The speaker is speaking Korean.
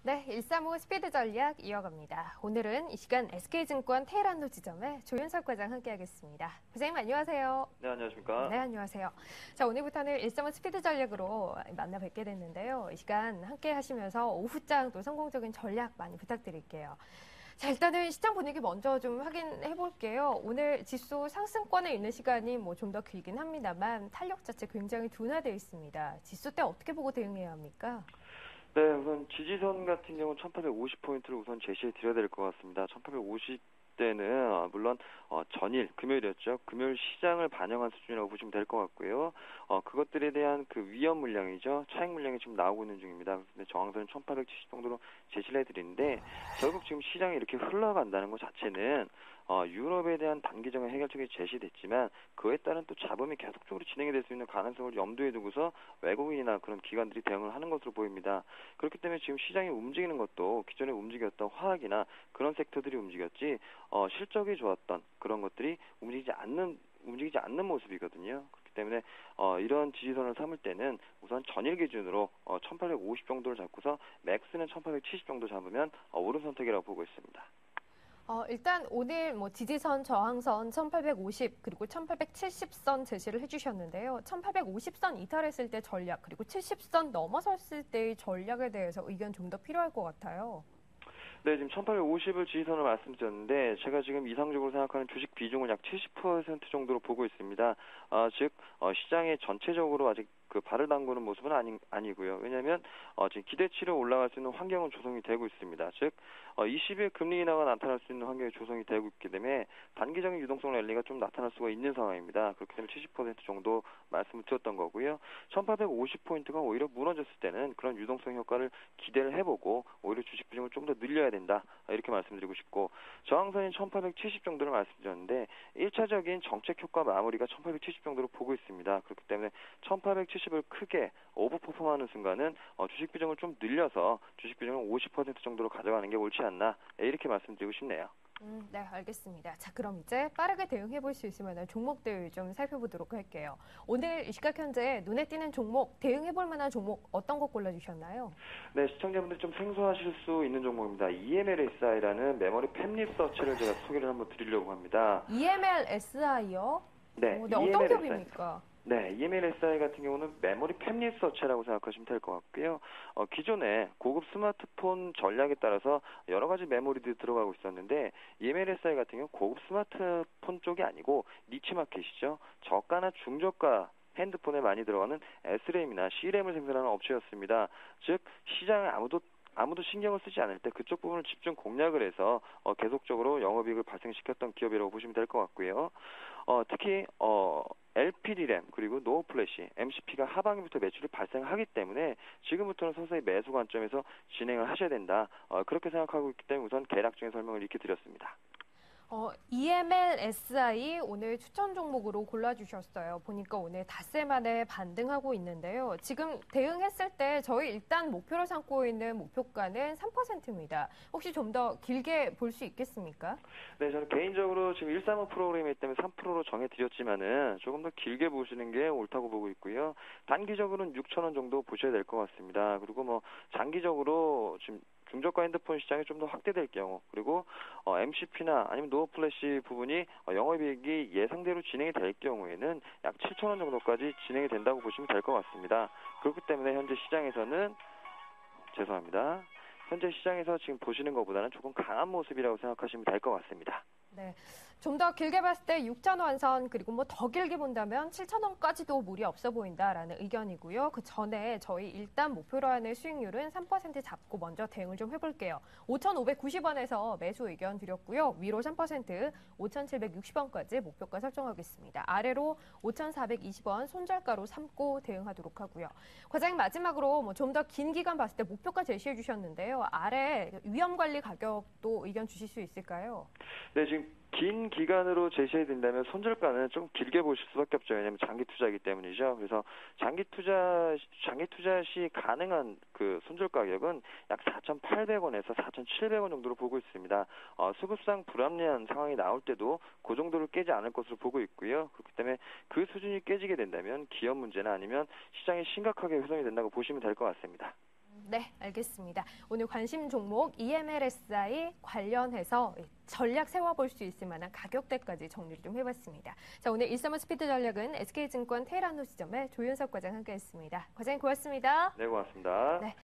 네, 135 스피드 전략 이어갑니다. 오늘은 이 시간 SK증권 테헤란로 지점에 조윤석 과장 함께하겠습니다. 부장님 안녕하세요. 네, 안녕하십니까. 네, 안녕하세요. 자, 오늘부터는 135 스피드 전략으로 만나 뵙게 됐는데요. 이 시간 함께 하시면서 오후장 또 성공적인 전략 많이 부탁드릴게요. 자, 일단은 시장 분위기 먼저 좀 확인해 볼게요. 오늘 지수 상승권에 있는 시간이 좀 더 길긴 합니다만 탄력 자체 굉장히 둔화되어 있습니다. 지수 때 어떻게 보고 대응해야 합니까? 네, 우선 지지선 같은 경우는 1850포인트를 우선 제시해 드려야 될 것 같습니다. 1850대는 물론 전일 금요일이었죠. 금요일 시장을 반영한 수준이라고 보시면 될 것 같고요. 그것들에 대한 그 위험 물량이죠. 차익 물량이 지금 나오고 있는 중입니다. 근데 저항선은 1870 정도로 제시를 해드리는데 결국 지금 시장이 이렇게 흘러간다는 것 자체는 유럽에 대한 단기적인 해결책이 제시됐지만 그에 따른 또 잡음이 계속적으로 진행이 될 수 있는 가능성을 염두에 두고서 외국인이나 그런 기관들이 대응을 하는 것으로 보입니다. 그렇기 때문에 지금 시장이 움직이는 것도 기존에 움직였던 화학이나 그런 섹터들이 움직였지 실적이 좋았던 그런 것들이 움직이지 않는 모습이거든요. 그렇기 때문에 이런 지지선을 삼을 때는 우선 전일 기준으로 1850 정도를 잡고서 맥스는 1870 정도 잡으면 옳은 선택이라고 보고 있습니다. 일단 오늘 지지선, 저항선 1850 그리고 1870선 제시를 해주셨는데요. 1850선 이탈했을 때 전략 그리고 70선 넘어섰을 때의 전략에 대해서 의견 좀 더 필요할 것 같아요. 네, 지금 1850을 지지선을 말씀드렸는데 제가 지금 이상적으로 생각하는 주식 비중을 약 70% 정도로 보고 있습니다. 즉 시장에 전체적으로 아직 그 발을 담그는 모습은 아니고요. 왜냐하면 지금 기대치로 올라갈 수 있는 환경은 조성이 되고 있습니다. 즉 20일 금리 인하가 나타날 수 있는 환경이 조성이 되고 있기 때문에 단기적인 유동성 랠리가 좀 나타날 수가 있는 상황입니다. 그렇기 때문에 70% 정도 말씀을 드렸던 거고요. 1850포인트가 오히려 무너졌을 때는 그런 유동성 효과를 기대를 해보고 오히려 주식 비중을 좀 더 늘려야 된다. 이렇게 말씀드리고 싶고 저항선인 1870 정도를 말씀드렸는데 1차적인 정책 효과 마무리가 1870 정도로 보고 있습니다. 그렇기 때문에 1870을 크게 오버퍼폼하는 순간은 주식 비중을 좀 늘려서 주식 비중을 50% 정도로 가져가는 게 옳지 않나 이렇게 말씀드리고 싶네요. 네, 알겠습니다. 자, 그럼 이제 빠르게 대응해 볼 수 있으면 종목들 좀 살펴보도록 할게요. 오늘 이 시각 현재 눈에 띄는 종목, 대응해 볼 만한 종목 어떤 거 골라주셨나요? 네, 시청자분들 좀 생소하실 수 있는 종목입니다. EMLSI라는 메모리 팹립 서치를 제가 소개를 한번 드리려고 합니다. EMLSI요? 네, 네, 어떤 기업입니까? 네, EMLSI 같은 경우는 메모리 팹립 서치라고 생각하시면 될 것 같고요. 기존에 고급 스마트폰 전략에 따라서 여러 가지 메모리들이 들어가고 있었는데 EMLSI 같은 경우 고급 스마트폰 쪽이 아니고 니치 마켓이죠. 저가나 중저가 핸드폰에 많이 들어가는 SRAM이나 C램을 생산하는 업체였습니다. 즉 시장에 아무도 신경을 쓰지 않을 때 그쪽 부분을 집중 공략을 해서 계속적으로 영업이익을 발생시켰던 기업이라고 보시면 될 것 같고요. 특히 LPD램 그리고 노어 플래시, MCP가 하반기부터 매출이 발생하기 때문에 지금부터는 서서히 매수 관점에서 진행을 하셔야 된다. 그렇게 생각하고 있기 때문에 우선 개략적인 설명을 이렇게 드렸습니다. EMLSI 오늘 추천 종목으로 골라주셨어요. 보니까 오늘 닷새 만에 반등하고 있는데요. 지금 대응했을 때 저희 일단 목표로 삼고 있는 목표가는 3%입니다. 혹시 좀 더 길게 볼 수 있겠습니까? 네, 저는 개인적으로 지금 135 프로그램이기 때문에 3%로 정해드렸지만은 조금 더 길게 보시는 게 옳다고 보고 있고요. 단기적으로는 6,000원 정도 보셔야 될 것 같습니다. 그리고 장기적으로 지금 중저가 핸드폰 시장이 좀 더 확대될 경우 그리고 MCP나 아니면 노어 플래시 부분이 영업이익이 예상대로 진행이 될 경우에는 약 7,000원 정도까지 진행이 된다고 보시면 될 것 같습니다. 그렇기 때문에 현재 시장에서는 현재 시장에서 지금 보시는 것보다는 조금 강한 모습이라고 생각하시면 될 것 같습니다. 네, 좀 더 길게 봤을 때 6,000원 선 그리고 더 길게 본다면 7,000원까지도 무리 없어 보인다라는 의견이고요. 그 전에 저희 일단 목표로 하는 수익률은 3% 잡고 먼저 대응을 좀 해볼게요. 5,590원에서 매수 의견 드렸고요. 위로 3%, 5,760원까지 목표가 설정하겠습니다. 아래로 5,420원 손절가로 삼고 대응하도록 하고요. 과장님 마지막으로 좀 더 긴 기간 봤을 때 목표가 제시해 주셨는데요. 아래 위험관리 가격도 의견 주실 수 있을까요? 네, 지금 긴 기간으로 제시해야 된다면 손절가는 좀 길게 보실 수밖에 없죠. 왜냐하면 장기 투자이기 때문이죠. 그래서 장기 투자 시 가능한 그 손절 가격은 약 4,800원에서 4,700원 정도로 보고 있습니다. 수급상 불합리한 상황이 나올 때도 그 정도를 깨지 않을 것으로 보고 있고요. 그렇기 때문에 그 수준이 깨지게 된다면 기업 문제나 아니면 시장이 심각하게 훼손이 된다고 보시면 될 것 같습니다. 네, 알겠습니다. 오늘 관심 종목 EMLSI 관련해서 전략 세워볼 수 있을 만한 가격대까지 정리를 좀 해봤습니다. 자, 오늘 일서머 스피드 전략은 SK증권 테일한노 지점의 조윤석 과장 함께했습니다. 과장님 고맙습니다. 네, 고맙습니다. 네.